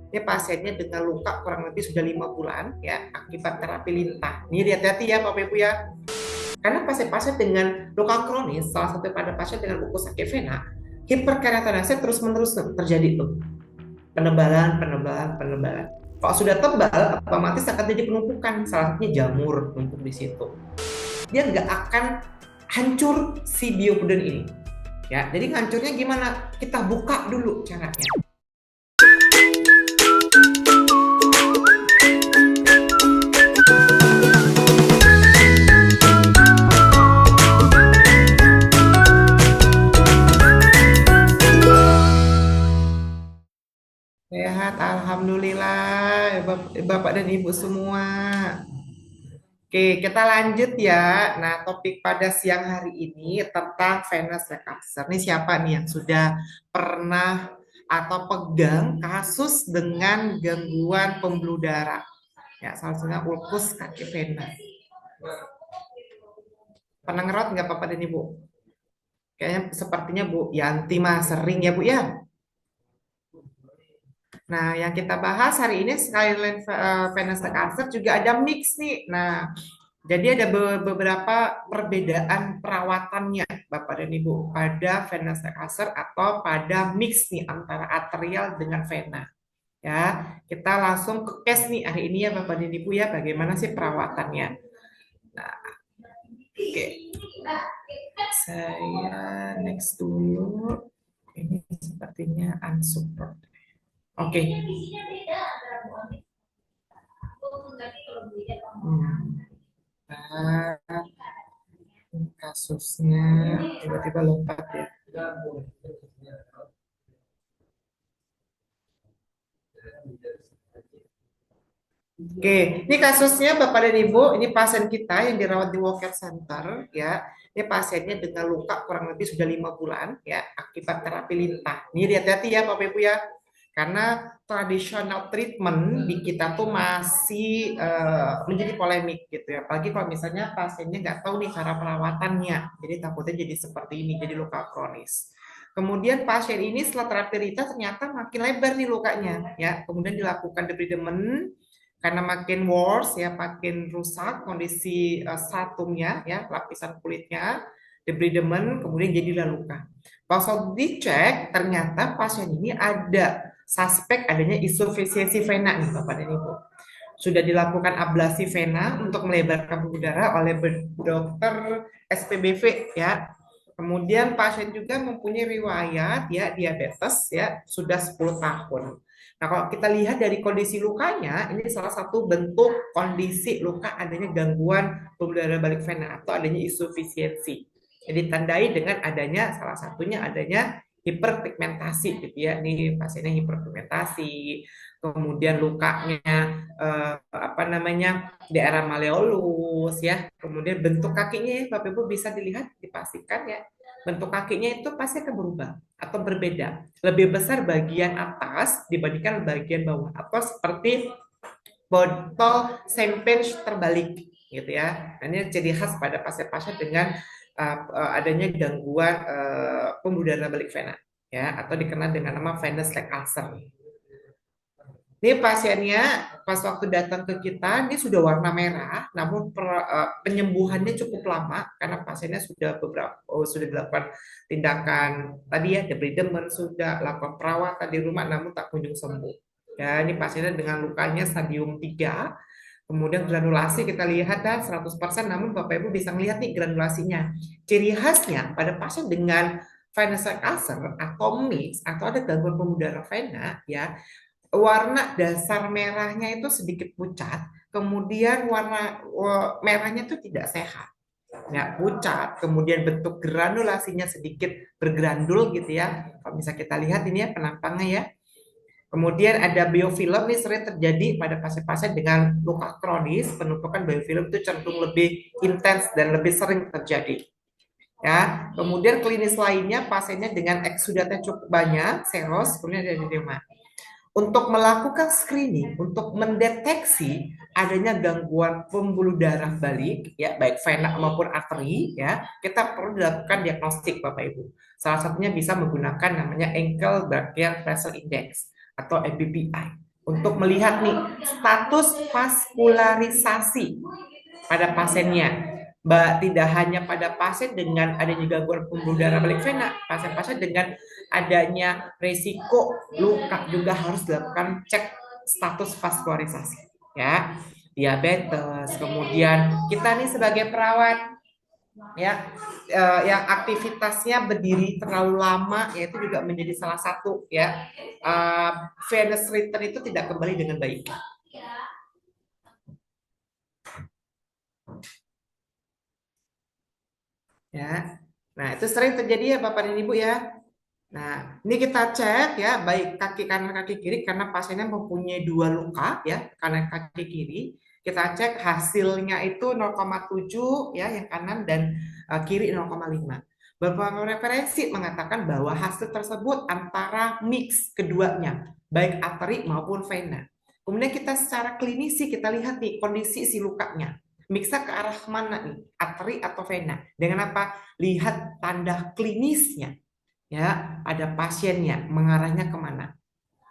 Ini pasiennya dengan luka kurang lebih sudah 5 bulan ya akibat terapi lintah. Ini hati-hati ya Bapak Ibu ya. Karena pasien-pasien dengan luka kronis, salah satu pada pasien dengan buku sakit vena, hiperkeratonisnya terus-menerus terjadi tuh. Penebalan, penebalan, penebalan. Kalau sudah tebal, otomatis akan jadi penumpukan. Salah satunya jamur numpuk di situ. Dia nggak akan hancur si biopuden ini. Ya, jadi hancurnya gimana? Kita buka dulu caranya. Sehat, alhamdulillah, Bapak dan Ibu semua. Oke, kita lanjut ya. Nah, topik pada siang hari ini tentang venous lecture. Ini siapa nih yang sudah pernah atau pegang kasus dengan gangguan pembuluh darah? Ya, salah satunya ulkus kaki vena. Pernah ngerot nggak Bapak dan Ibu? Kayaknya sepertinya Bu Yanti mah sering ya Bu ya. Nah, yang kita bahas hari ini selain venous lecture juga ada mix nih. Nah, jadi ada beberapa perbedaan perawatannya Bapak dan Ibu pada venous lecture atau pada mix nih antara arterial dengan vena. Ya, kita langsung ke case nih hari ini ya Bapak dan Ibu ya, bagaimana sih perawatannya. Nah, oke. Saya next dulu. Ini sepertinya unsupport. Oke. Nah, kasusnya tiba-tiba lompat ya. Oke, ini kasusnya Bapak dan Ibu, ini pasien kita yang dirawat di Walker Center ya. Ini pasiennya dengan luka kurang lebih sudah 5 bulan ya akibat terapi lintah. Ini hati-hati ya Bapak Ibu ya. Karena tradisional treatment di kita tuh masih menjadi polemik gitu ya. Apalagi kalau misalnya pasiennya nggak tahu nih cara perawatannya. Jadi takutnya jadi seperti ini, jadi luka kronis. Kemudian pasien ini setelah terapi lintah ternyata makin lebar nih lukanya ya. Kemudian dilakukan debridement karena makin worse ya, makin rusak kondisi stratumnya ya, lapisan kulitnya, debridement, kemudian jadilah luka. Pas dicek, ternyata pasien ini ada suspek adanya insufisiensi vena nih Bapak dan Ibu. Sudah dilakukan ablasi vena untuk melebarkan pembuluh darah oleh dokter SPBV ya. Kemudian pasien juga mempunyai riwayat ya diabetes ya sudah 10 tahun. Nah, kalau kita lihat dari kondisi lukanya, ini salah satu bentuk kondisi luka adanya gangguan pembuluh darah balik vena atau adanya insufisiensi. Jadi ditandai dengan adanya salah satunya adanya hiperpigmentasi gitu ya. Ini pasiennya hiperpigmentasi, kemudian lukanya apa namanya daerah maleolus ya. Kemudian bentuk kakinya ya, Bapak Ibu bisa dilihat dipastikan ya. Bentuk kakinya itu pasti akan berubah atau berbeda. Lebih besar bagian atas dibandingkan bagian bawah atau seperti botol champagne terbalik gitu ya. Nah, ini ciri khas pada pasien-pasien dengan adanya gangguan pembuluh darah balik vena ya atau dikenal dengan nama venous leg ulcer. Ini pasiennya pas waktu datang ke kita, ini sudah warna merah, namun penyembuhannya cukup lama karena pasiennya sudah sudah dilakukan tindakan tadi ya debridement, sudah lakukan perawatan di rumah, namun tak kunjung sembuh. Ya, ini pasiennya dengan lukanya stadium 3, kemudian granulasi kita lihat dan 100%, namun Bapak Ibu bisa melihat nih granulasinya. Ciri khasnya pada pasien dengan venous leg ulcer atau mix atau ada gangguan pembuluh darah vena ya, warna dasar merahnya itu sedikit pucat, kemudian warna merahnya itu tidak sehat, ya pucat, kemudian bentuk granulasinya sedikit bergrandul gitu ya. Kalau bisa kita lihat ini ya penampangnya ya. Kemudian ada biofilm, ini sering terjadi pada pasien-pasien dengan luka kronis, penumpukan biofilm itu cenderung lebih intens dan lebih sering terjadi. Ya, kemudian klinis lainnya pasiennya dengan eksudatnya cukup banyak, seros, kemudian ada edema. Untuk melakukan screening, untuk mendeteksi adanya gangguan pembuluh darah balik, ya baik vena maupun arteri, ya kita perlu dilakukan diagnostik Bapak Ibu. Salah satunya bisa menggunakan namanya ankle brachial pressure index atau MBPI untuk melihat nih status vaskularisasi pada pasiennya. Tidak hanya pada pasien dengan adanya gangguan pembuluh darah balik vena, pasien-pasien dengan adanya risiko luka juga harus dilakukan cek status vaskularisasi, ya. Diabetes, kemudian kita nih sebagai perawat, ya, yang aktivitasnya berdiri terlalu lama, ya itu juga menjadi salah satu, ya, venous return itu tidak kembali dengan baik, ya. Nah, itu sering terjadi ya Bapak dan Ibu ya. Nah, ini kita cek ya, baik kaki kanan kaki kiri karena pasiennya mempunyai dua luka ya, kanan kaki kiri. Kita cek hasilnya itu 0,7 ya yang kanan dan kiri 0,5. Beberapa referensi mengatakan bahwa hasil tersebut antara mix keduanya, baik arteri maupun vena. Kemudian kita secara klinisi kita lihat nih kondisi si lukanya. Mixnya ke arah mana nih? Arteri atau vena? Dengan apa? Lihat tanda klinisnya, ya, ada pasiennya mengarahnya kemana.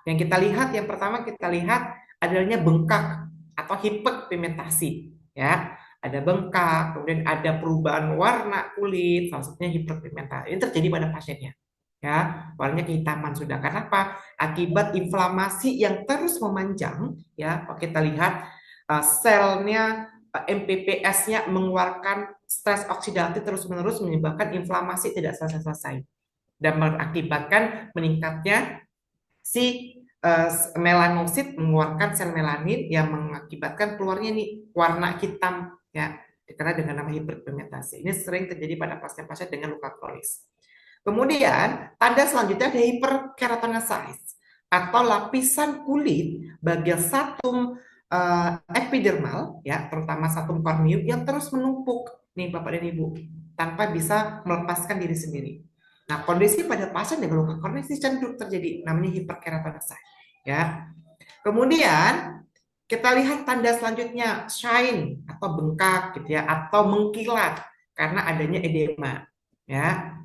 Yang kita lihat, yang pertama kita lihat adanya bengkak atau hiperpigmentasi, ya, ada bengkak, kemudian ada perubahan warna kulit, salah satunya hiperpigmentasi. Ini terjadi pada pasiennya, ya, warnanya kehitaman sudah. Karena apa? Akibat inflamasi yang terus memanjang, ya. Kalau kita lihat selnya, MPPS-nya mengeluarkan stres oksidatif terus-menerus menyebabkan inflamasi tidak selesai-selesai dan mengakibatkan meningkatnya si melanosit mengeluarkan sel melanin yang mengakibatkan keluarnya nih warna hitam, ya, dikenal dengan nama hiperpigmentasi. Ini sering terjadi pada pasien-pasien dengan luka kronis. Kemudian tanda selanjutnya ada hiperkeratosis atau lapisan kulit bagian satum epidermal, ya, terutama satum corneum yang terus menumpuk nih Bapak dan Ibu tanpa bisa melepaskan diri sendiri. Nah, kondisi pada pasien dengan luka kronis cenderung terjadi namanya hiperkeratosis, ya. Kemudian kita lihat tanda selanjutnya shine atau bengkak gitu ya atau mengkilat karena adanya edema, ya.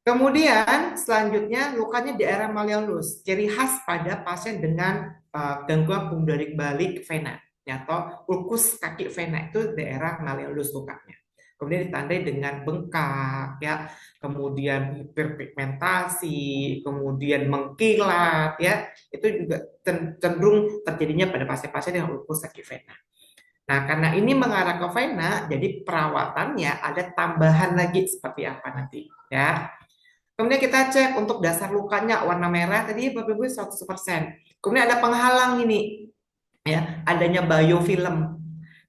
Kemudian selanjutnya lukanya di area malleolus, ciri khas pada pasien dengan gangguan pembuluh balik vena, ya, atau ulkus kaki vena itu daerah malleolus lukanya. Kemudian ditandai dengan bengkak, ya, kemudian hiperpigmentasi, kemudian mengkilat, ya, itu juga cenderung terjadinya pada pasien-pasien yang ulkus kaki vena. Nah, karena ini mengarah ke vena, jadi perawatannya ada tambahan lagi seperti apa nanti, ya. Kemudian kita cek untuk dasar lukanya warna merah tadi Bapak Ibu 100%. Kemudian ada penghalang ini, ya, adanya biofilm.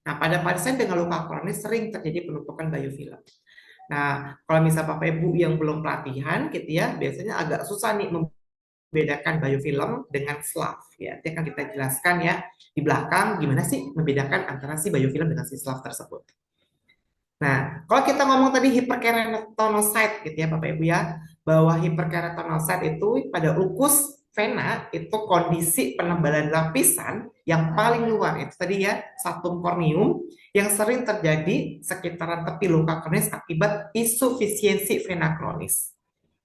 Nah, pada pasien dengan luka kronis sering terjadi penumpukan biofilm. Nah, kalau misal Bapak Ibu yang belum pelatihan gitu ya, biasanya agak susah nih membedakan biofilm dengan SLAF, ya. Nanti akan kita jelaskan ya di belakang gimana sih membedakan antara si biofilm dengan si SLAF tersebut. Nah, kalau kita ngomong tadi hiperkeratonocyte gitu ya Bapak Ibu ya, bahwa hiperkeratonocyte itu pada ulkus vena itu kondisi penebalan lapisan yang paling luar itu tadi ya satum corneum yang sering terjadi sekitaran tepi luka kronis akibat insufisiensi vena kronis.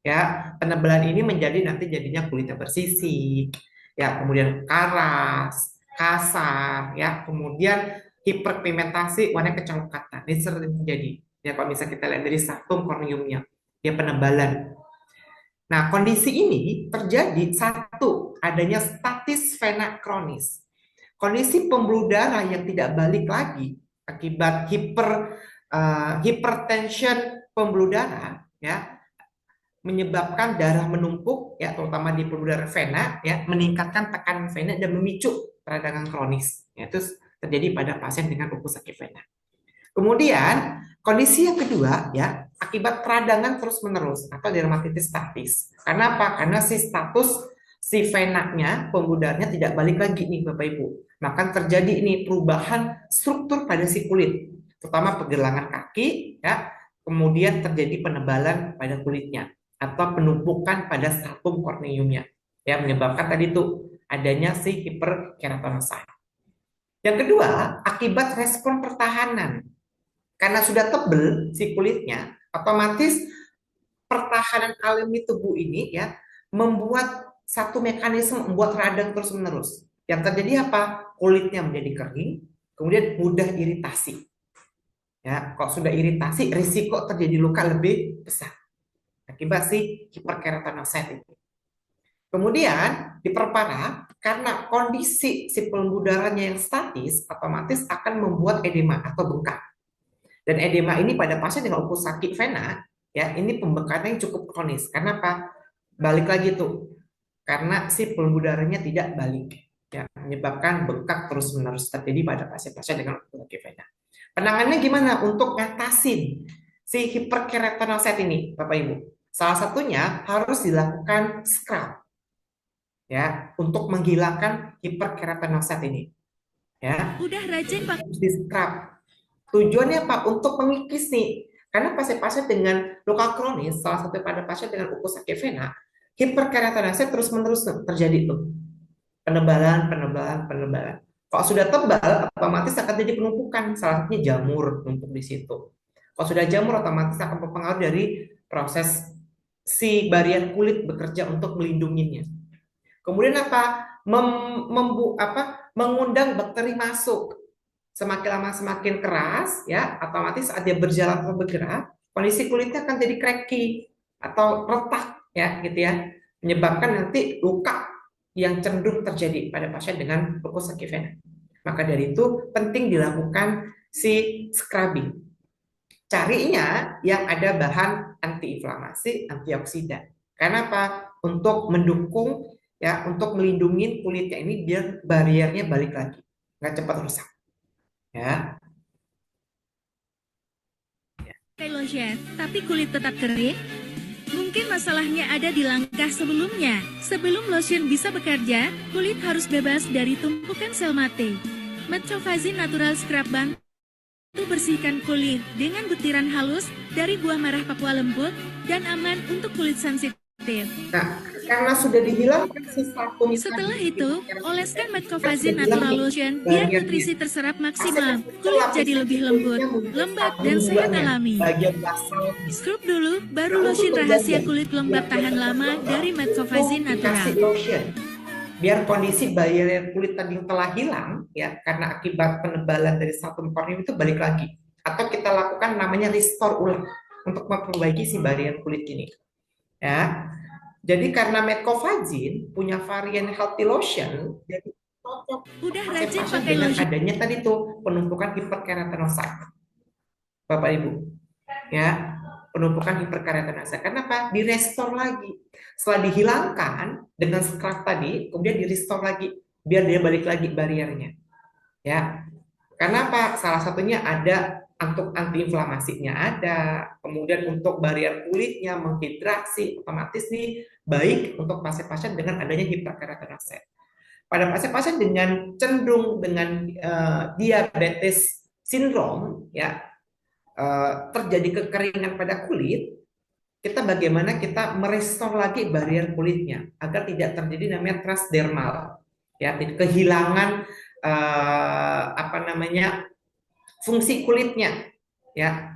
Ya, penebalan ini menjadi nanti jadinya kulitnya bersisik, ya, kemudian karas, kasar, ya, kemudian hiperpigmentasi warna kecoklatan. Ini sering terjadi. Ya, kalau misalnya kita lihat dari satum corneumnya, ya penebalan. Nah, kondisi ini terjadi satu adanya statis vena kronis. Kondisi pembuluh darah yang tidak balik lagi akibat hipertension pembuluh darah, ya, menyebabkan darah menumpuk, ya, terutama di pembuluh darah vena, ya, meningkatkan tekanan vena dan memicu peradangan kronis, ya, itu terjadi pada pasien dengan ulkus sakit vena. Kemudian kondisi yang kedua, ya, akibat peradangan terus-menerus atau dermatitis statis. Karena apa? Karena si status si venanya, pembuluh darahnya tidak balik lagi nih Bapak Ibu. Maka terjadi ini perubahan struktur pada si kulit, terutama pergelangan kaki, ya, kemudian terjadi penebalan pada kulitnya atau penumpukan pada stratum corneumnya, ya, menyebabkan tadi itu adanya si hiperkeratosis. Yang kedua, akibat respon pertahanan. Karena sudah tebel si kulitnya, otomatis pertahanan alami tubuh ini, ya, membuat satu mekanisme membuat radang terus-menerus. Yang terjadi apa? Kulitnya menjadi kering, kemudian mudah iritasi. Ya, kalau sudah iritasi, risiko terjadi luka lebih besar akibat si hiperkeratinosit itu. Kemudian diperparah karena kondisi si pembuluh darahnya yang statis, otomatis akan membuat edema atau bengkak. Dan edema ini pada pasien dengan ukus sakit vena, ya ini pembengkakan yang cukup kronis. Karena apa? Balik lagi tuh, karena si pembuluh darahnya tidak balik, ya menyebabkan bengkak terus-menerus terjadi pada pasien-pasien dengan ukus sakit vena. Penanganannya gimana untuk ngatasin si hiperkeratinosit ini, Bapak Ibu? Salah satunya harus dilakukan scrub, ya untuk menghilangkan hiperkeratinosit ini, ya Udah rajin Pak. harus di scrub. Tujuannya apa? Untuk mengikis nih, karena pasien-pasien dengan luka kronis, salah satu pada pasien dengan ukus sakit vena, hiperkeratinosit terus-menerus terjadi tuh penebalan, penebalan, penebalan. Kalau sudah tebal, otomatis akan jadi penumpukan. Salah satunya jamur numpuk di situ. Kalau sudah jamur, otomatis akan berpengaruh dari proses si barier kulit bekerja untuk melindunginya. Kemudian apa? Mengundang bakteri masuk. Semakin lama semakin keras, ya, otomatis saat dia berjalan atau bergerak, kondisi kulitnya akan jadi cracky atau retak, ya, gitu ya, menyebabkan nanti luka yang cenderung terjadi pada pasien dengan ukus sakit vena. Maka dari itu penting dilakukan si scrubbing. Carinya yang ada bahan antiinflamasi, antioksidan. Karena apa? Untuk mendukung, ya, untuk melindungi kulitnya ini biar bariernya balik lagi, nggak cepat rusak. Ya, Pakai lotion, tapi kulit tetap kering? Mungkin masalahnya ada di langkah sebelumnya. Sebelum lotion bisa bekerja, kulit harus bebas dari tumpukan sel mati. Metrovazine Natural Scrub bantu bersihkan kulit dengan butiran halus dari buah merah Papua lembut dan aman untuk kulit sensitif. nah, karena sudah dihilangkan sisa kumis Setelah tadi, itu, yang oleskan kan Metcovazine sudah hilang Natural nih Lotion biar bariernya. nutrisi terserap Pasien maksimal. yang itu Kulit jadi lapisan lebih lembut, kulitnya muncul lembab, sabun dan sehat gulanya, alami. bagian basalnya. Scrub dulu, baru Nah, untuk lotion rahasia penjaga kulit biar lembab dia tahan tetap lama lembab, dari itu Metcovazine dikasih Natural. lotion. Biar kondisi barrier kulit tadi yang telah hilang, ya, karena akibat penebalan dari satu korneum itu balik lagi. Atau kita lakukan namanya restore ulang untuk memperbaiki si barrier kulit ini. Ya, jadi karena Metcovazine punya varian healthy lotion, jadi cocok Udah rajin pasien-pasien pakai dengan lotion. adanya tadi tuh penumpukan hiperkeratinosit, Bapak Ibu. Ya, penumpukan hiperkeratinosit. Kenapa? Direstore lagi. Setelah dihilangkan dengan scrub tadi, kemudian direstore lagi biar dia balik lagi bariernya. Ya, karena apa? Salah satunya ada untuk antiinflamasinya ada, kemudian untuk barrier kulitnya menghidrasi, otomatis nih baik untuk pasien-pasien dengan adanya hiperkeratinosit. Pada pasien-pasien dengan cenderung dengan diabetes sindrom, ya, terjadi kekeringan pada kulit, kita bagaimana kita merestore lagi barrier kulitnya agar tidak terjadi namanya transdermal, ya, kehilangan apa namanya fungsi kulitnya, ya,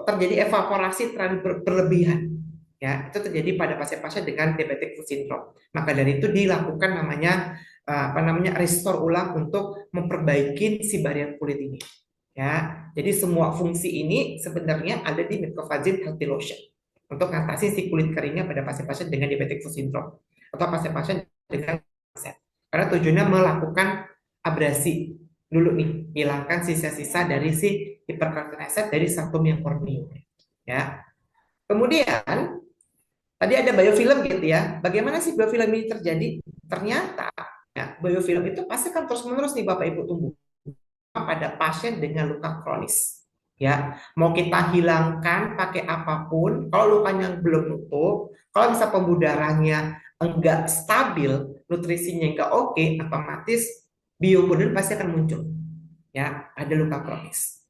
terjadi evaporasi terlalu berlebihan, ya, itu terjadi pada pasien-pasien dengan diabetic foot syndrome. Maka dari itu dilakukan namanya apa namanya restore ulang untuk memperbaiki si barrier kulit ini, ya. Jadi semua fungsi ini sebenarnya ada di Metcovazine Healthy Lotion untuk mengatasi si kulit keringnya pada pasien-pasien dengan diabetic foot syndrome atau pasien-pasien dengan set. Karena tujuannya melakukan abrasi dulu nih, hilangkan sisa-sisa dari si hiperkeratinosit dari subtum yang korneum, ya. Kemudian tadi ada biofilm gitu ya. Bagaimana sih biofilm ini terjadi? Ternyata, ya, biofilm itu pasti kan terus-menerus nih Bapak Ibu tumbuh pada pasien dengan luka kronis. Ya, mau kita hilangkan pakai apapun, kalau lukanya belum nutup, kalau bisa pembuluh darahnya enggak stabil, nutrisinya enggak oke, otomatis bioburden pasti akan muncul. Ya, ada luka kronis.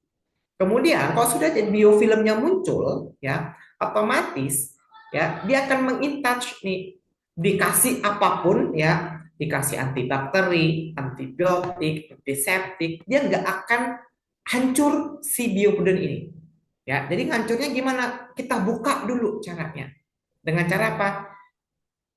Kemudian kalau sudah jadi biofilmnya muncul, ya, otomatis, ya, dia akan mengintouch nih, dikasih apapun, ya, dikasih antibakteri, antibiotik, antiseptik, dia nggak akan hancur si bioburden ini. Ya, jadi hancurnya gimana? Kita buka dulu caranya. Dengan cara apa?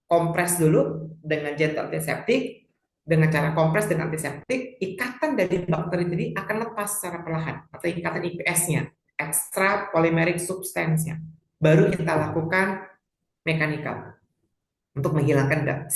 kompres dulu dengan gentle antiseptik. Dengan cara kompres dengan antiseptik, ikatan dari bakteri tadi akan lepas secara perlahan, atau ikatan IPS-nya, extra polymeric substance-nya. Baru kita lakukan mekanikal untuk menghilangkan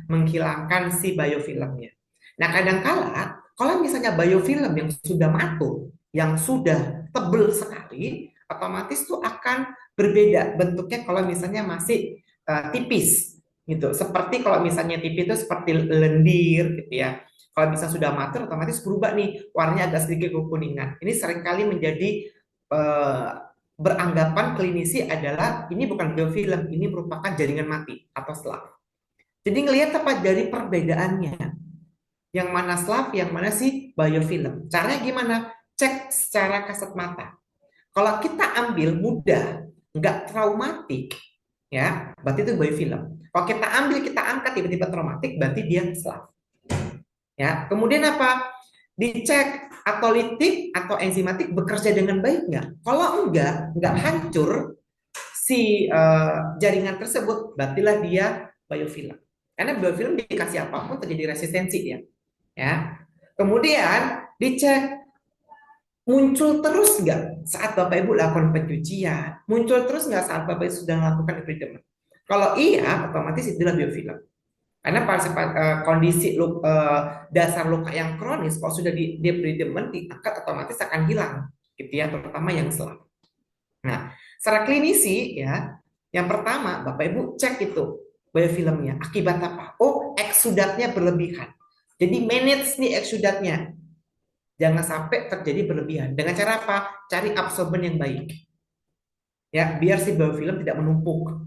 menghilangkan si biofilmnya. Nah, kadangkala kalau misalnya biofilm yang sudah matur, yang sudah tebel sekali, otomatis tuh akan berbeda bentuknya kalau misalnya masih tipis gitu. Seperti kalau misalnya tipis itu seperti lendir gitu ya. Kalau bisa sudah matur, otomatis berubah nih, warnanya agak sedikit kekuningan. Ini seringkali menjadi eh, beranggapan klinisi adalah ini bukan biofilm, ini merupakan jaringan mati atau SLAF. Jadi ngelihat apa dari perbedaannya, yang mana SLAF, yang mana sih biofilm. Caranya gimana? Cek secara kasat mata. Kalau kita ambil mudah, nggak traumatik, ya berarti itu biofilm. Kalau kita ambil, kita angkat tiba-tiba traumatik, berarti dia SLAF. Ya, kemudian apa? Dicek atau litik atau enzimatik bekerja dengan baik nggak? Kalau nggak hancur si jaringan tersebut, berartilah dia biofilm. Karena biofilm dikasih apapun terjadi resistensi dia. Ya. Kemudian dicek muncul terus nggak saat Bapak Ibu lakukan pencucian, muncul terus nggak saat Bapak Ibu sudah melakukan treatment. Kalau iya, otomatis itulah biofilm. Karena kondisi dasar luka yang kronis, kalau sudah di debridement diangkat otomatis akan hilang, gitu ya, terutama yang selam. Nah, secara klinisi ya, yang pertama Bapak Ibu cek itu biofilmnya, akibat apa? Oh, eksudatnya berlebihan. Jadi manage nih eksudatnya, jangan sampai terjadi berlebihan. Dengan cara apa? Cari absorben yang baik, ya, biar si biofilm tidak menumpuk.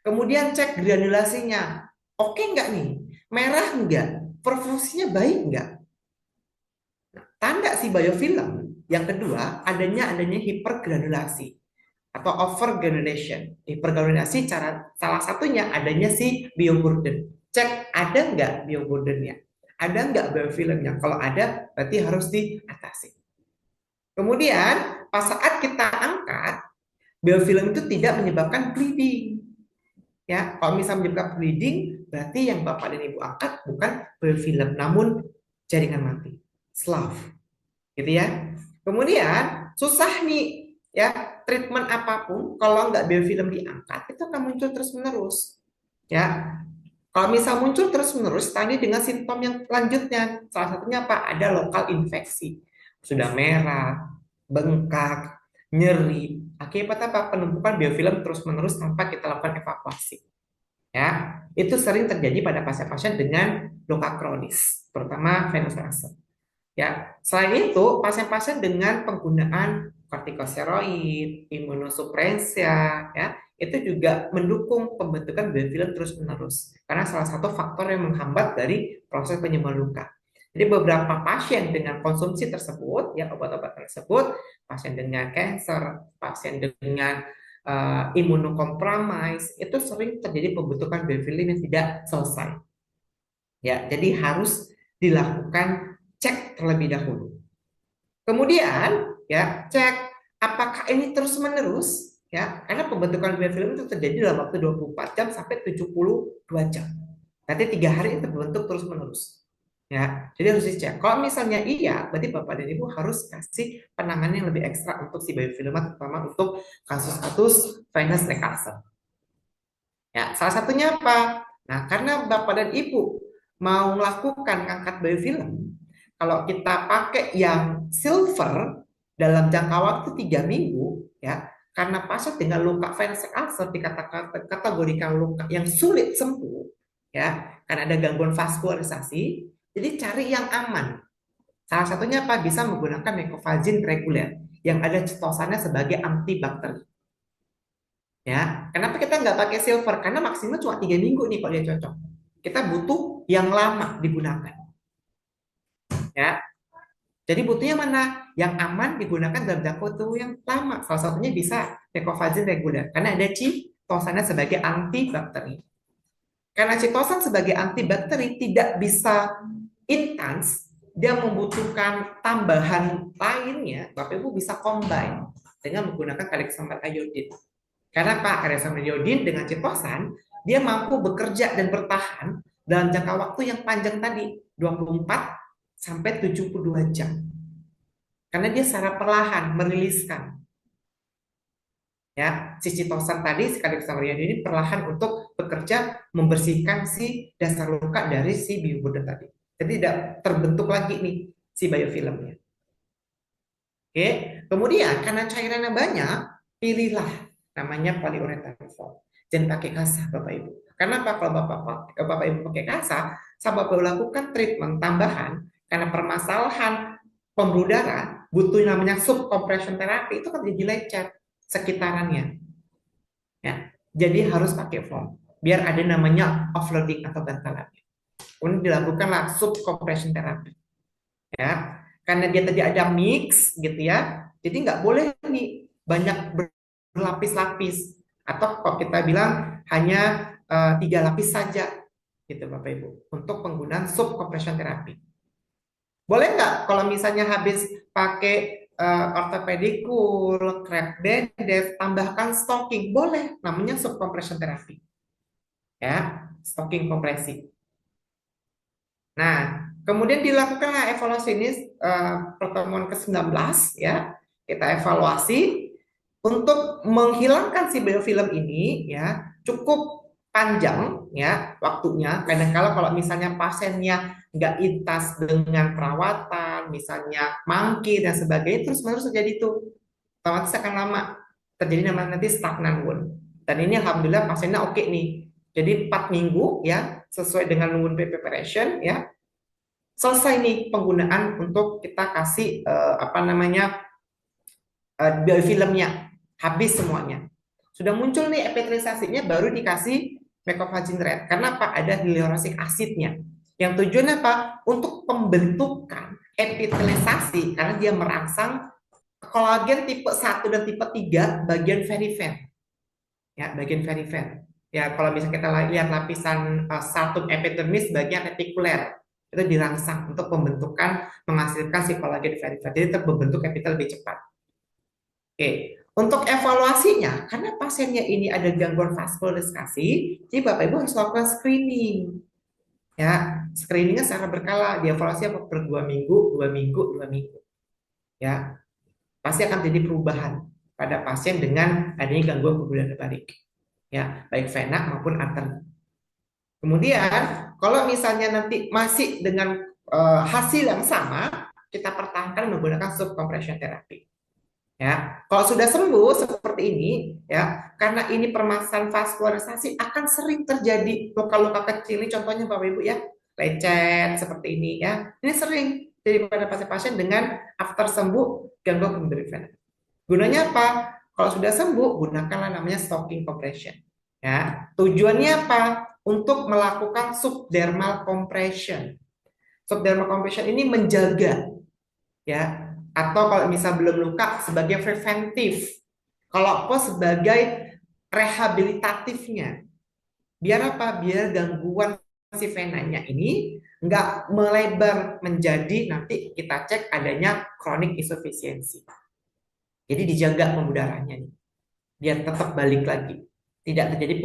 Kemudian cek granulasinya, oke nggak nih? Merah nggak? Perfusinya baik nggak? Tanda si biofilm yang kedua adanya hipergranulasi atau overgranulation. Hipergranulasi salah satunya adanya si bioburden. Cek ada nggak bioburdennya? Ada nggak biofilmnya? Kalau ada, berarti harus diatasi. Kemudian pas saat kita angkat, biofilm itu tidak menyebabkan bleeding. Ya, kalau misalnya menyebabkan bleeding, berarti yang Bapak dan Ibu angkat bukan biofilm, namun jaringan mati, SLAF, gitu ya. Kemudian susah nih, ya, treatment apapun kalau nggak biofilm diangkat itu akan muncul terus menerus, ya. Kalau misal muncul terus menerus, tadi dengan simptom yang lanjutnya, salah satunya apa? Ada lokal infeksi, sudah merah, bengkak, nyeri. Akibat apa? Penumpukan biofilm terus menerus tanpa kita lakukan evakuasi. Ya, itu sering terjadi pada pasien-pasien dengan luka kronis, terutama venous lasers. Ya, selain itu, pasien-pasien dengan penggunaan kortikosteroid, imunosupresia, ya, itu juga mendukung pembentukan biofilm terus-menerus. Karena salah satu faktor yang menghambat dari proses penyembuhan luka. Jadi beberapa pasien dengan konsumsi tersebut, ya obat-obat tersebut, pasien dengan kanker, pasien dengan imunokompromis, itu sering terjadi pembentukan biofilm yang tidak selesai. Ya, jadi harus dilakukan cek terlebih dahulu. Kemudian ya cek apakah ini terus menerus, ya, karena pembentukan biofilm itu terjadi dalam waktu 24 jam sampai 72 jam. Nanti 3 hari itu terbentuk terus menerus. Ya, jadi harus dicek. Kalau misalnya iya, berarti Bapak dan Ibu harus kasih penanganan yang lebih ekstra untuk si biofilm, terutama untuk kasus-kasus venous neck ulcer. Ya, salah satunya apa? Nah, karena Bapak dan Ibu mau melakukan angkat biofilm, kalau kita pakai yang silver dalam jangka waktu 3 minggu, ya, karena pasien dengan luka venous ulcer dikategorikan luka yang sulit sembuh, ya, karena ada gangguan vaskularisasi, jadi cari yang aman. Salah satunya apa? Bisa menggunakan mecofazin reguler yang ada citosannya sebagai antibakteri. Ya, kenapa kita nggak pakai silver? Karena maksimal cuma 3 minggu nih kalau dia cocok. Kita butuh yang lama digunakan. Ya, jadi butuhnya mana? Yang aman digunakan dalam jangka waktu yang lama. Salah satunya bisa mecofazin reguler karena ada citosannya sebagai antibakteri. Karena citosan sebagai antibakteri tidak bisa intens, dia membutuhkan tambahan lainnya. Bapak Ibu bisa combine dengan menggunakan kalium iodid. Karena Pak resamaniodin dengan citosan, dia mampu bekerja dan bertahan dalam jangka waktu yang panjang tadi, 24 sampai 72 jam. Karena dia secara perlahan meriliskan. Ya, si citosan tadi, si resamaniodin ini perlahan untuk bekerja membersihkan si dasar luka dari si biobudan tadi. Jadi tidak terbentuk lagi nih si biofilmnya. Oke, kemudian karena cairannya banyak, pilihlah namanya polyurethane foam. Jangan pakai kasa, Bapak Ibu. Karena apa? Kalau Bapak Ibu pakai kasa, Bapak Ibu lakukan treatment tambahan karena permasalahan pembuluh darah butuh namanya subcompression therapy, itu kan jadi lecet sekitarannya. Ya, jadi harus pakai foam biar ada namanya offloading atau bantalannya. Kemudian dilakukanlah subcompression therapy. Ya, karena dia tadi ada mix gitu ya, jadi nggak boleh nih banyak berlapis-lapis, atau kalau kita bilang hanya 3 lapis saja gitu Bapak Ibu untuk penggunaan subcompression therapy. Boleh nggak kalau misalnya habis pakai ortopedikul, crep bandage, tambahkan stocking, boleh, namanya subcompression therapy ya, stocking kompresi. Nah, kemudian dilakukanlah evaluasi ini pertemuan ke-19 ya. Kita evaluasi untuk menghilangkan si biofilm ini ya, cukup panjang ya waktunya. Kadang-kala kalau misalnya pasiennya nggak intas dengan perawatan, misalnya mangkir dan sebagainya, terus-menerus terjadi itu, otomatis akan lama terjadi namanya nanti stagnan wound. Dan ini alhamdulillah pasiennya oke nih. Jadi 4 minggu ya, sesuai dengan wound preparation ya, selesai nih penggunaan untuk kita kasih biofilmnya, habis semuanya. Sudah muncul nih epitelisasinya, baru dikasih mecofagin red. Karena apa? Ada hyaluronic acidnya. Yang tujuannya apa? Untuk pembentukan epitelisasi, karena dia merangsang kolagen tipe 1 dan tipe 3 bagian verifen. Ya, bagian verifen. Ya, kalau misalnya kita lihat lapisan satum epidermis bagian retikuler, itu dirangsang untuk pembentukan menghasilkan si kolagen verifen. Jadi terbentuk epitel lebih cepat. Oke, untuk evaluasinya, karena pasiennya ini ada gangguan vaskularisasi, jadi Bapak Ibu harus lakukan screening. Ya, screeningnya secara berkala, dievaluasi per 2 minggu, 2 minggu, 2 minggu. Ya, pasti akan jadi perubahan pada pasien dengan adanya gangguan pembuluh darah balik. Ya, baik vena maupun arteri. Kemudian, kalau misalnya nanti masih dengan hasil yang sama, kita pertahankan menggunakan subcompression therapy. Ya, kalau sudah sembuh seperti ini, ya, karena ini permasalahan vaskularisasi akan sering terjadi luka-luka kecil. Ini contohnya Bapak Ibu ya, lecet seperti ini ya. Ini sering jadi pada pasien-pasien dengan after sembuh gangguan pembuluh vena. Gunanya apa? Kalau sudah sembuh, gunakanlah namanya stocking compression. Ya, tujuannya apa? Untuk melakukan subdermal compression. Subdermal compression ini menjaga, ya, atau kalau misal belum luka sebagai preventif. Kalau apa sebagai rehabilitatifnya. Biar apa? Biar gangguan si venanya ini nggak melebar menjadi nanti kita cek adanya chronic insufficiency. Jadi dijaga pembuluh darahnya nih, biar tetap balik lagi, tidak terjadi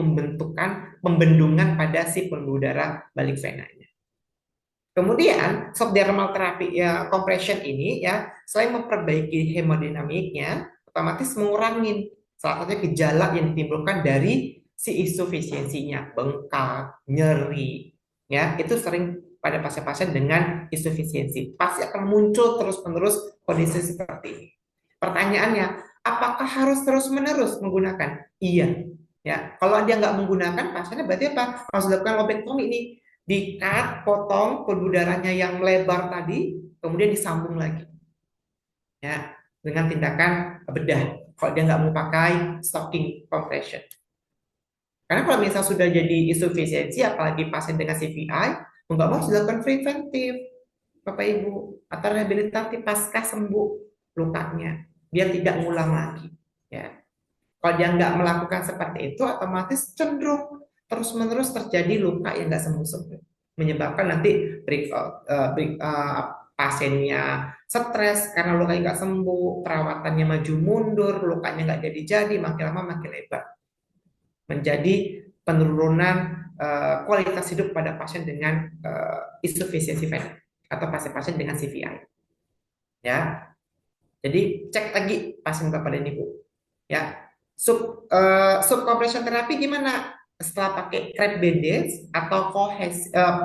pembendungan pada si pembuluh darah balik venanya. Kemudian subdermal terapi ya, compression ini ya, selain memperbaiki hemodinamiknya, otomatis mengurangi salah satunya gejala yang ditimbulkan dari si insufisiensinya, bengkak, nyeri, ya itu sering pada pasien-pasien dengan insufisiensi. Pasti akan muncul terus-menerus kondisi seperti ini. Pertanyaannya, apakah harus terus-menerus menggunakan? Iya. Ya, kalau dia nggak menggunakan, pasiennya berarti apa? Harus dilakukan lobektomi ini, di-cut, potong pembuluh darahnya yang lebar tadi, kemudian disambung lagi. Ya, dengan tindakan bedah. Kalau dia nggak mau pakai stocking compression. Karena kalau misalnya sudah jadi insufisiensi, apalagi pasien dengan CVI, nggak mau dilakukan preventif, Bapak Ibu, atau rehabilitatif pasca sembuh lukanya, biar tidak ngulang lagi. Ya, kalau dia nggak melakukan seperti itu, otomatis cenderung terus-menerus terjadi luka yang nggak sembuh-sembuh, menyebabkan nanti pasiennya stres karena lukanya nggak sembuh, perawatannya maju mundur, lukanya nggak jadi, makin lama makin lebar. menjadi penurunan kualitas hidup pada pasien dengan insufisiensi vena atau pasien-pasien dengan CVI. Ya, jadi cek lagi pasien Bapak dan Ibu. Ya, subcompression terapi gimana? Setelah pakai crepe bandage atau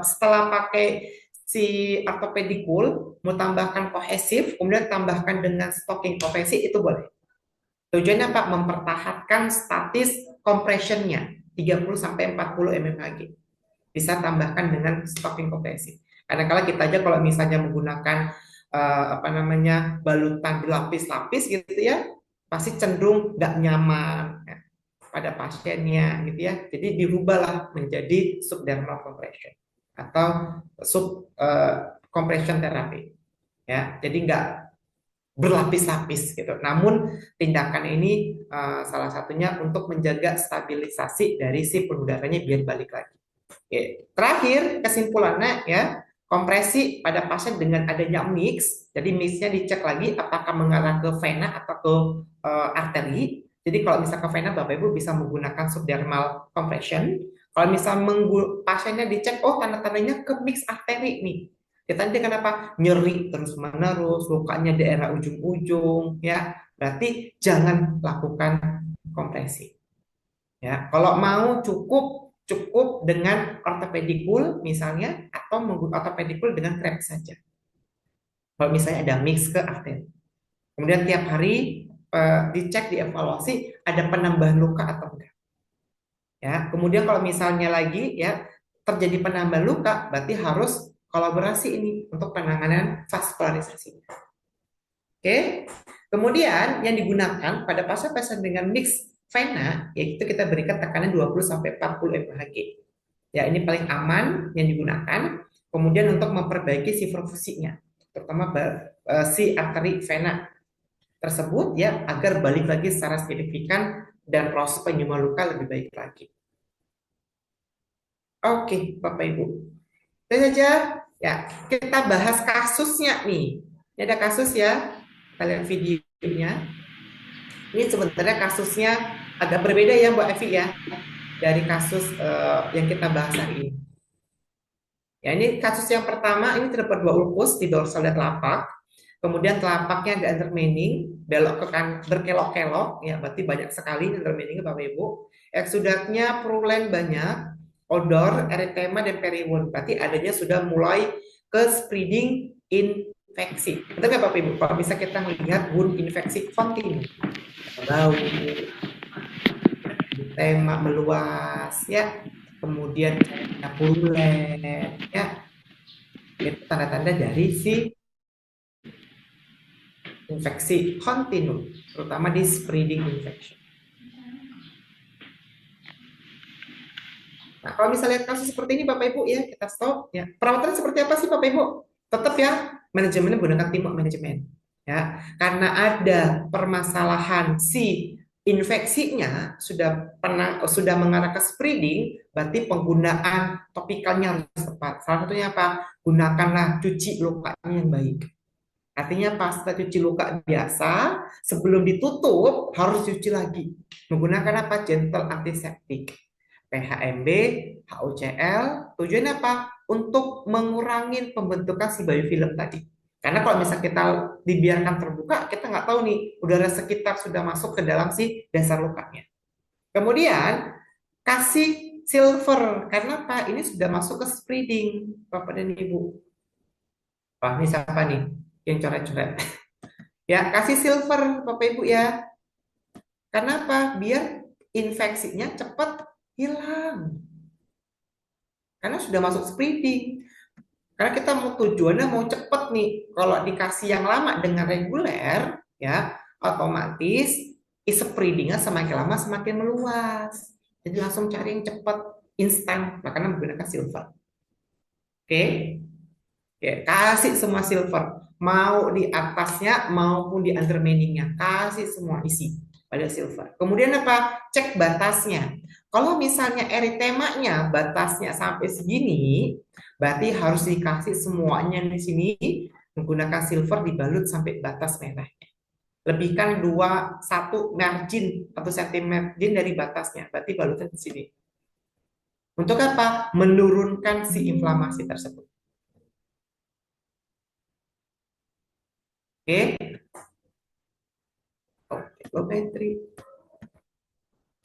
setelah pakai si ortopedikul, mau tambahkan kohesif, kemudian tambahkan dengan stocking konveksi, itu boleh. Tujuannya apa? Mempertahankan statis compressionnya 30 sampai 40 mmHg. Bisa tambahkan dengan stocking konveksi. Karena kalau kita aja kalau misalnya menggunakan balutan berlapis-lapis gitu ya, pasti cenderung nggak nyaman ya, pada pasiennya gitu ya. Jadi dirubahlah menjadi subdermal compression atau sub compression therapy ya. Jadi nggak berlapis-lapis gitu. Namun tindakan ini salah satunya untuk menjaga stabilisasi dari si pembuluh darahnya biar balik lagi. Oke. Terakhir kesimpulannya ya, kompresi pada pasien dengan adanya mix, jadi mixnya dicek lagi apakah mengarah ke vena atau ke arteri. Jadi kalau misal ke vena, Bapak Ibu bisa menggunakan subdermal compression. Kalau misal pasiennya dicek, oh tanda-tandanya ke mix arteri nih. Kita nanti kenapa nyeri terus menerus, lukanya di daerah ujung-ujung, ya berarti jangan lakukan kompresi. Ya, kalau mau cukup dengan ortopedikul misalnya atau ortopedikul dengan crepe saja. Kalau misalnya ada mix ke arteri. Kemudian tiap hari dicek, dievaluasi ada penambahan luka atau enggak. Ya, kemudian kalau misalnya lagi ya terjadi penambahan luka, berarti harus kolaborasi ini untuk penanganan vaskularisasi. Oke. Kemudian yang digunakan pada pasien-pasien dengan mix vena, yaitu kita berikan tekanan 20 sampai 40 mmHg. Ya, ini paling aman yang digunakan. Kemudian untuk memperbaiki si perfusinya, terutama si arteri vena tersebut ya agar balik lagi secara signifikan dan proses penyembuhan luka lebih baik lagi. Oke, Bapak Ibu. Itu saja ya, kita bahas kasusnya nih. Ini ada kasus ya, kita lihat videonya. Ini sebenarnya kasusnya agak berbeda ya Mbak Evi ya, dari kasus yang kita bahas hari ini. Ya, ini kasus yang pertama, ini terdapat dua ulkus di dorsal dan telapak. Kemudian telapaknya agak intermening, belok ke kan berkelok-kelok, ya berarti banyak sekali intermeningnya Bapak Ibu. Eksudatnya purulent banyak, odor, eritema dan periwon. Berarti adanya sudah mulai ke spreading infeksi. Betul nggak Bapak Ibu? Kalau bisa kita melihat wound infeksi kontinu, bau, eritema meluas, ya. Kemudian purulent, ya. Itu tanda-tanda dari si infeksi kontinu, terutama di spreading infection. Nah, kalau misalnya kasus seperti ini Bapak Ibu ya, kita stop ya. Perawatannya seperti apa sih Bapak Ibu? Tetap ya, manajemennya menggunakan teamwork manajemen. Ya, karena ada permasalahan si infeksinya sudah mengarah ke spreading, berarti penggunaan topikalnya harus tepat. Salah satunya apa? Gunakanlah cuci lukanya yang baik. Artinya pasta cuci luka biasa, sebelum ditutup harus cuci lagi. Menggunakan apa? Gentle antiseptik. PHMB, HUCL, tujuannya apa? Untuk mengurangi pembentukan si biofilm tadi. Karena kalau misalnya kita dibiarkan terbuka, kita nggak tahu nih udara sekitar sudah masuk ke dalam si dasar lukanya. Kemudian kasih silver, karena apa? Ini sudah masuk ke spreading, Bapak dan Ibu. Wah, ini siapa nih yang coret-coret? Ya, kasih silver, Bapak Ibu ya. Karena apa? Biar infeksinya cepat hilang. Karena sudah masuk spreading. Karena kita mau tujuannya mau cepat nih. Kalau dikasih yang lama dengan reguler, ya otomatis spreadingnya semakin lama semakin meluas. Jadi langsung cari yang cepat, instan. Makanya menggunakan silver. Oke, kasih semua silver. Mau di atasnya maupun di undermaningnya. Kasih semua isi pada silver. Kemudian apa? Cek batasnya. Kalau misalnya eritemanya batasnya sampai segini, berarti harus dikasih semuanya di sini menggunakan silver dibalut sampai batas merahnya. Lebihkan 1 margin, 1 cm margin dari batasnya. Berarti balutkan di sini. Untuk apa? Menurunkan si inflamasi tersebut. Oke. Oke, low battery.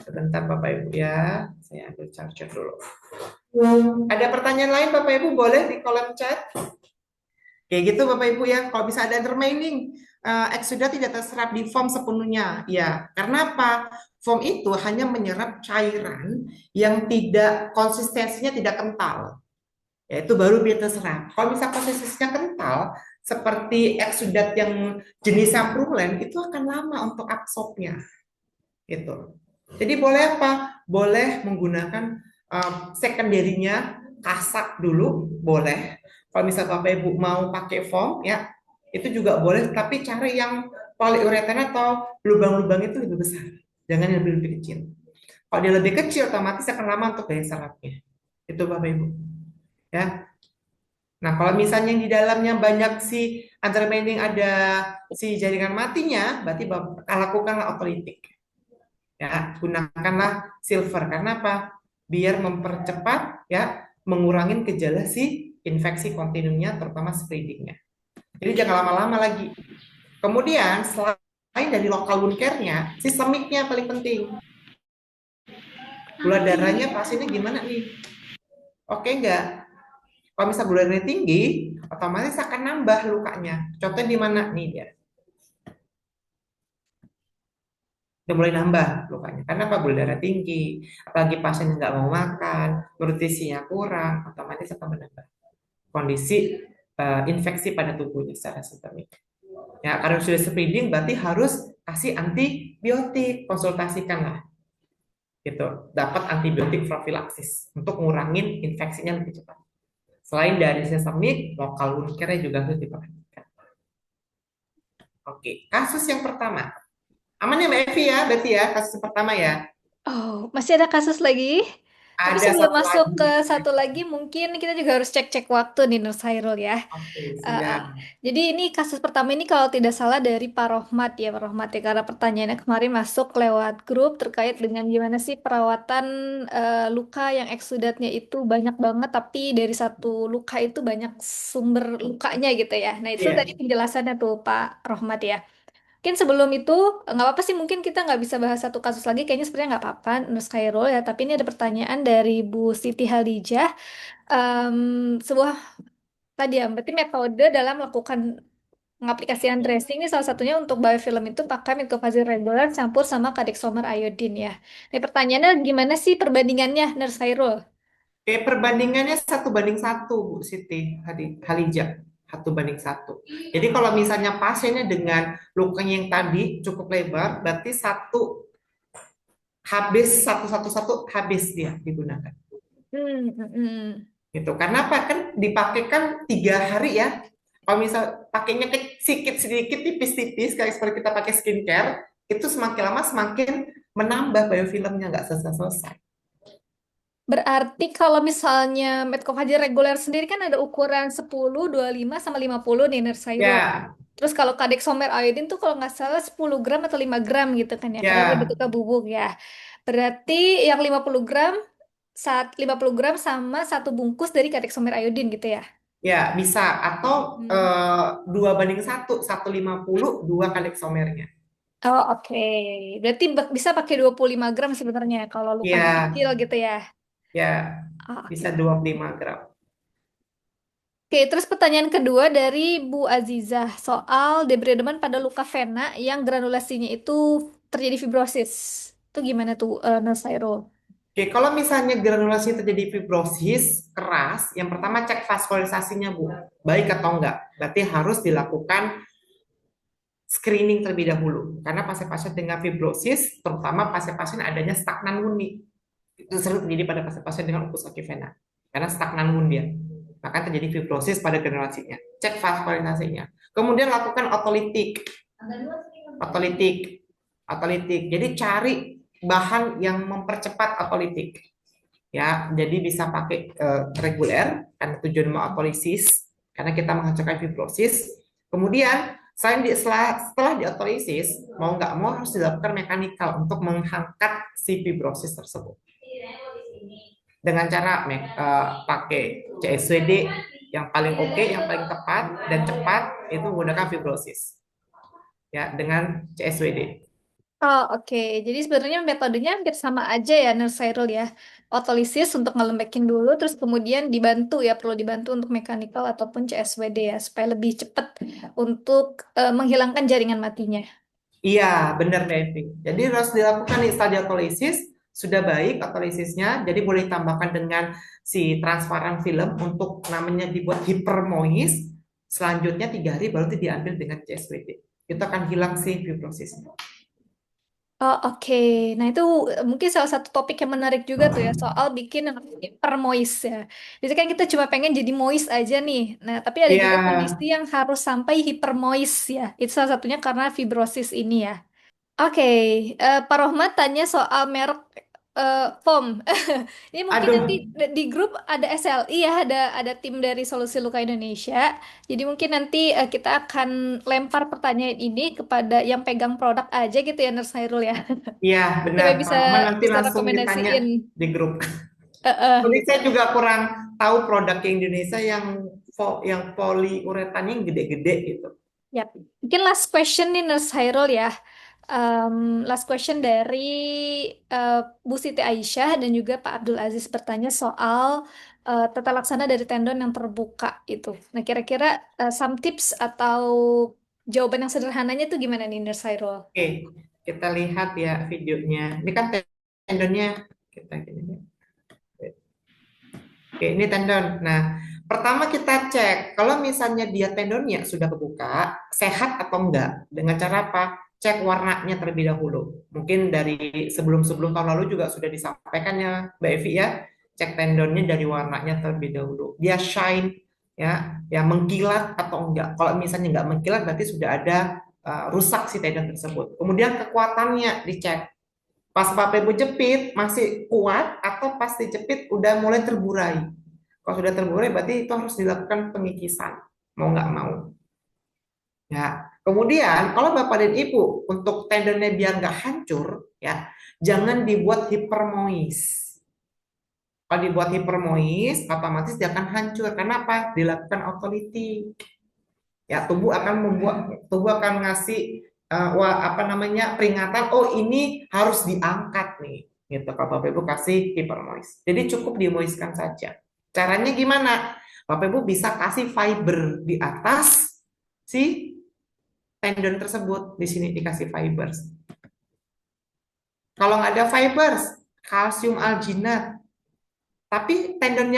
Sebentar Bapak Ibu ya. Saya ambil charger dulu. Ada pertanyaan lain Bapak Ibu boleh di kolom chat. Kayak gitu Bapak Ibu ya. Kalau bisa ada remaining exudat tidak terserap di foam sepenuhnya. Ya, karena apa? Foam itu hanya menyerap cairan yang tidak konsistensinya tidak kental. Ya, itu baru dia terserap. Kalau misalnya konsistensinya kental, seperti exudat yang jenis saprulen, itu akan lama untuk absorbnya. Gitu. Jadi boleh apa? Boleh menggunakan secondary-nya kasak dulu, boleh. Kalau misalnya Bapak Ibu mau pakai foam, ya itu juga boleh. Tapi cari yang poliuretan atau lubang-lubang itu lebih besar, jangan yang lebih kecil. Kalau dia lebih kecil, otomatis akan lama untuk daya serapnya. Itu Bapak Ibu. Ya. Nah, kalau misalnya di dalamnya banyak si antramening ada si jaringan matinya, berarti Bapak lakukanlah otolitik. Ya, gunakanlah silver karena apa? Biar mempercepat ya, mengurangin gejala si infeksi kontinunya terutama spreadingnya. Jadi jangan lama-lama lagi. Kemudian selain dari lokal wound care-nya, sistemiknya paling penting. Gula darahnya pasiennya gimana nih? Oke enggak? Kalau misalnya gula darahnya tinggi, otomatis akan nambah lukanya. Contohnya di mana nih dia? Udah mulai nambah lukanya. Karena apa? Gula darah tinggi, apalagi pasien nggak mau makan, nutrisinya kurang, otomatis akan menambah kondisi infeksi pada tubuhnya secara sistemik. Ya, karena sudah spreading berarti harus kasih antibiotik, konsultasikanlah. Gitu. Dapat antibiotik profilaksis untuk ngurangin infeksinya lebih cepat. Selain dari sistemik, lokal wound care juga harus diperhatikan. Oke, kasus yang pertama. Aman ya Mbak Evi ya, berarti ya kasus yang pertama ya. Oh, masih ada kasus lagi? Tapi Ada sebelum satu masuk lagi. ke satu lagi, mungkin kita juga harus cek-cek waktu nih, Nur Khairul ya. Oke, Eh, eh. siap. Jadi ini kasus pertama ini kalau tidak salah dari Pak Rohmat ya, Pak Rohmat ya. Karena pertanyaannya kemarin masuk lewat grup terkait dengan gimana sih perawatan luka yang eksudatnya itu banyak banget, tapi dari satu luka itu banyak sumber lukanya gitu ya. Nah itu tadi Iya. penjelasannya tuh Pak Rohmat ya. Mungkin sebelum itu nggak apa-apa sih mungkin kita nggak bisa bahas satu kasus lagi kayaknya sebenarnya nggak apa-apa Nus Khairul ya tapi ini ada pertanyaan dari Bu Siti Halijah. Sebuah tadi ya berarti metode dalam melakukan pengaplikasian dressing ini salah satunya untuk biofilm itu pakai metcopazole reguler campur sama kadexomer iodine ya. Ini pertanyaannya gimana sih perbandingannya Nus Khairul? Oke, perbandingannya 1:1, Bu Siti Halijah. 1:1. Jadi kalau misalnya pasiennya dengan lukanya yang tadi cukup lebar, berarti satu habis dia digunakan. Gitu. Karena apa? Kan dipakai kan 3 hari ya. Kalau misal pakainya sedikit tipis-tipis, kayak seperti kita pakai skincare, itu semakin lama semakin menambah biofilmnya nggak selesai-selesai. Berarti kalau misalnya metcopazole reguler sendiri kan ada ukuran 10, 25 sama 50 nih Nurse Khairul. Ya, Terus kalau kadexomer iodine tuh kalau nggak salah 10 gram atau 5 gram gitu kan ya, karena dia ya, bentuknya bubuk ya. Berarti yang 50 gram, 50 gram sama satu bungkus dari kadexomer iodine gitu ya. ya bisa. Atau Hmm. 2:1, 150, 2 kali eksomernya. Oh oke. Berarti bisa pakai 25 gram sebenarnya kalau lukanya Ya, kecil gitu ya. ya Oh, bisa oke. 25 gram. Oke, terus pertanyaan kedua dari Bu Azizah soal debridement pada luka vena yang granulasinya itu terjadi fibrosis. Itu gimana tuh, Nurse Sairul? Oke, kalau misalnya granulasi terjadi fibrosis keras, yang pertama cek vaskularisasinya, Bu. Baik atau enggak. Berarti harus dilakukan screening terlebih dahulu. Karena pasien-pasien dengan fibrosis, terutama pasien-pasien adanya stagnan wound, itu sering terjadi pada pasien-pasien dengan lupus akifena. Karena stagnan wound dia. Maka terjadi fibrosis pada granulasinya. Cek vaskularisasinya. Kemudian lakukan otolitik. Otolitik. Otolitik. Jadi cari bahan yang mempercepat otolitik. Ya, jadi bisa pakai reguler karena tujuan mau otolisis karena kita menghancurkan fibrosis. Kemudian Setelah diotolisis, mau nggak mau harus dilakukan mekanikal untuk mengangkat si fibrosis tersebut. Dengan cara pakai CSWD yang paling oke, yang paling tepat dan cepat itu menggunakan fibrosis. Ya, dengan CSWD. Oh, oke. Jadi sebenarnya metodenya hampir sama aja ya, Nurse Chairul ya. Otolisis untuk ngelembekin dulu, terus kemudian dibantu ya, perlu dibantu untuk mechanical ataupun CSWD ya, supaya lebih cepat untuk menghilangkan jaringan matinya. Iya, benar Devi. Jadi harus dilakukan nih stadium otolisis, sudah baik otolisisnya, jadi boleh ditambahkan dengan si transparan film untuk namanya dibuat hipermois. Selanjutnya 3 hari baru itu diambil dengan CSWD. Itu akan hilang si fibrosisnya. Oh, oke. Nah, itu mungkin salah satu topik yang menarik juga tuh ya, soal bikin yang hyper moist ya. Jadi kan kita cuma pengen jadi moist aja nih. Nah, tapi ada Iya, juga kondisi yang harus sampai hyper moist ya. Itu salah satunya karena fibrosis ini ya. Oke, Pak Rohmat tanya soal merek foam. Ini mungkin aduh, nanti di grup ada SLI ya, ada tim dari Solusi Luka Indonesia. Jadi mungkin nanti kita akan lempar pertanyaan ini kepada yang pegang produk aja gitu ya, Nurse Hairul ya. iya benar. Supaya Pak bisa Rahman nanti bisa langsung ditanya rekomendasiin. di grup. Jadi Gitu. saya juga kurang tahu produk Indonesia yang poliuretannya yang gede-gede gitu. Ya, mungkin last question nih Nurse Hairul ya. Last question dari eh, Bu Siti Aisyah dan juga Pak Abdul Aziz bertanya soal tata laksana dari tendon yang terbuka itu. Nah, kira-kira some tips atau jawaban yang sederhananya itu gimana nih Nurse Hairul? Oke, kita lihat ya videonya. Ini kan tendonnya kita gini deh. Oke, ini tendon. Nah, pertama kita cek kalau misalnya dia tendonnya sudah kebuka, sehat atau enggak. Dengan cara apa? Cek warnanya terlebih dahulu. Mungkin dari sebelum-sebelum tahun lalu juga sudah disampaikan ya, Mbak Evi ya. Cek tendonnya dari warnanya terlebih dahulu. Dia shine ya mengkilat atau enggak. Kalau misalnya enggak mengkilat berarti sudah ada rusak si tendon tersebut. Kemudian kekuatannya dicek. Pas Pak Ibu jepit masih kuat atau pas dijepit udah mulai terburai. Kalau sudah terburai berarti itu harus dilakukan pengikisan. Mau nggak mau. Ya. Kemudian kalau Bapak dan Ibu untuk tendonnya biar nggak hancur, ya jangan dibuat hipermois. Kalau dibuat hipermois, otomatis dia akan hancur. Kenapa? Dilakukan autolitik. Ya, tubuh akan ngasih apa namanya peringatan. Oh ini harus diangkat nih. Gitu. Kalau Bapak Ibu kasih hipermois. Jadi cukup dimoiskan saja. Caranya gimana? Bapak Ibu bisa kasih fiber di atas si tendon tersebut. Di sini dikasih fibers. Kalau nggak ada fibers, kalsium alginat. Tapi tendon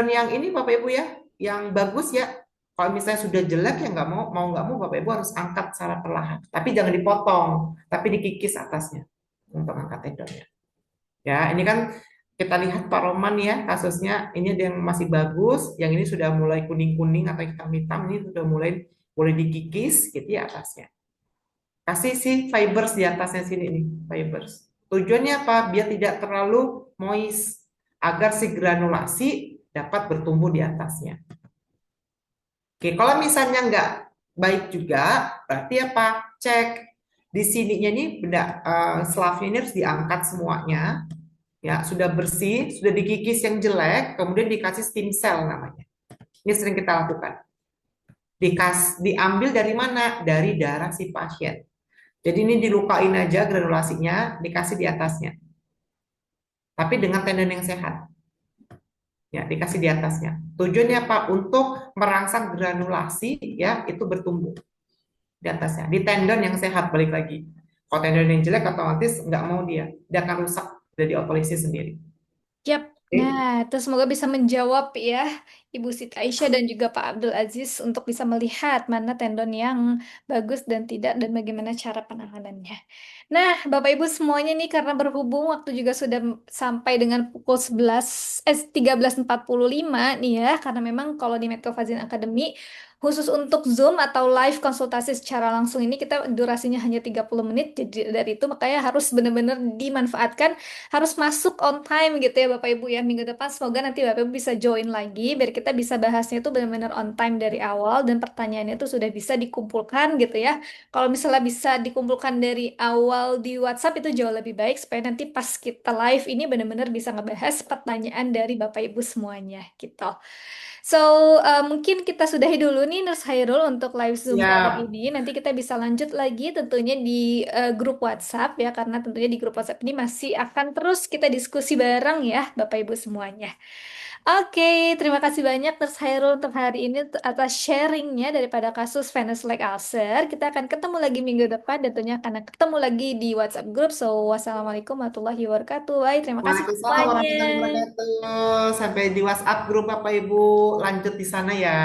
yang ini Bapak Ibu ya, yang bagus ya. Kalau misalnya sudah jelek ya mau nggak mau Bapak Ibu harus angkat secara perlahan. Tapi jangan dipotong, tapi dikikis atasnya untuk angkat tendonnya. Ya, ini kan kita lihat Pak Roman ya kasusnya. Ini ada yang masih bagus, yang ini sudah mulai kuning-kuning atau hitam-hitam. Ini sudah mulai boleh dikikis gitu ya atasnya. Kasih sih fibers di atasnya sini nih, fibers. Tujuannya apa? Biar tidak terlalu moist, agar si granulasi dapat bertumbuh di atasnya. Oke, kalau misalnya nggak baik juga, berarti apa? Cek di sininya nih benda selafnya ini harus diangkat semuanya. Ya, sudah bersih, sudah dikikis yang jelek, kemudian dikasih stem cell namanya. Ini sering kita lakukan. Diambil dari mana? Dari darah si pasien. Jadi ini dilukain aja granulasinya, dikasih di atasnya. Tapi dengan tendon yang sehat. Ya, dikasih di atasnya. Tujuannya apa? Untuk merangsang granulasi ya, itu bertumbuh di atasnya. Di tendon yang sehat balik lagi. Kalau tendon yang jelek otomatis nggak mau dia akan rusak dari otolisis sendiri. Yap. Nah, Oke. itu semoga bisa menjawab ya Ibu Siti Aisyah dan juga Pak Abdul Aziz untuk bisa melihat mana tendon yang bagus dan tidak dan bagaimana cara penanganannya. Nah, Bapak Ibu semuanya nih karena berhubung waktu juga sudah sampai dengan pukul 13.45 nih ya, karena memang kalau di Medcovazin Academy khusus untuk Zoom atau live konsultasi secara langsung ini kita durasinya hanya 30 menit. Jadi dari itu makanya harus benar-benar dimanfaatkan, harus masuk on time gitu ya Bapak Ibu ya minggu depan. Semoga nanti Bapak Ibu bisa join lagi biar kita kita bisa bahasnya itu benar-benar on time dari awal dan pertanyaannya itu sudah bisa dikumpulkan gitu ya. Kalau misalnya bisa dikumpulkan dari awal di WhatsApp itu jauh lebih baik supaya nanti pas kita live ini benar-benar bisa ngebahas pertanyaan dari Bapak Ibu semuanya gitu. So, mungkin kita sudahi dulu nih Nurse Hairul untuk live Zoom kali Siap. ini. Nanti kita bisa lanjut lagi tentunya di grup WhatsApp ya, karena tentunya di grup WhatsApp ini masih akan terus kita diskusi bareng ya, Bapak Ibu semuanya. Oke, terima kasih banyak Nurse Hairul untuk hari ini atas sharingnya daripada kasus venous leg ulcer. Kita akan ketemu lagi minggu depan, dan tentunya akan ketemu lagi di WhatsApp group. So, wassalamualaikum warahmatullahi wabarakatuh. Bye, terima kasih Waalaikumsalam semuanya. warahmatullahi wabarakatuh. Sampai di WhatsApp grup Bapak Ibu lanjut di sana ya.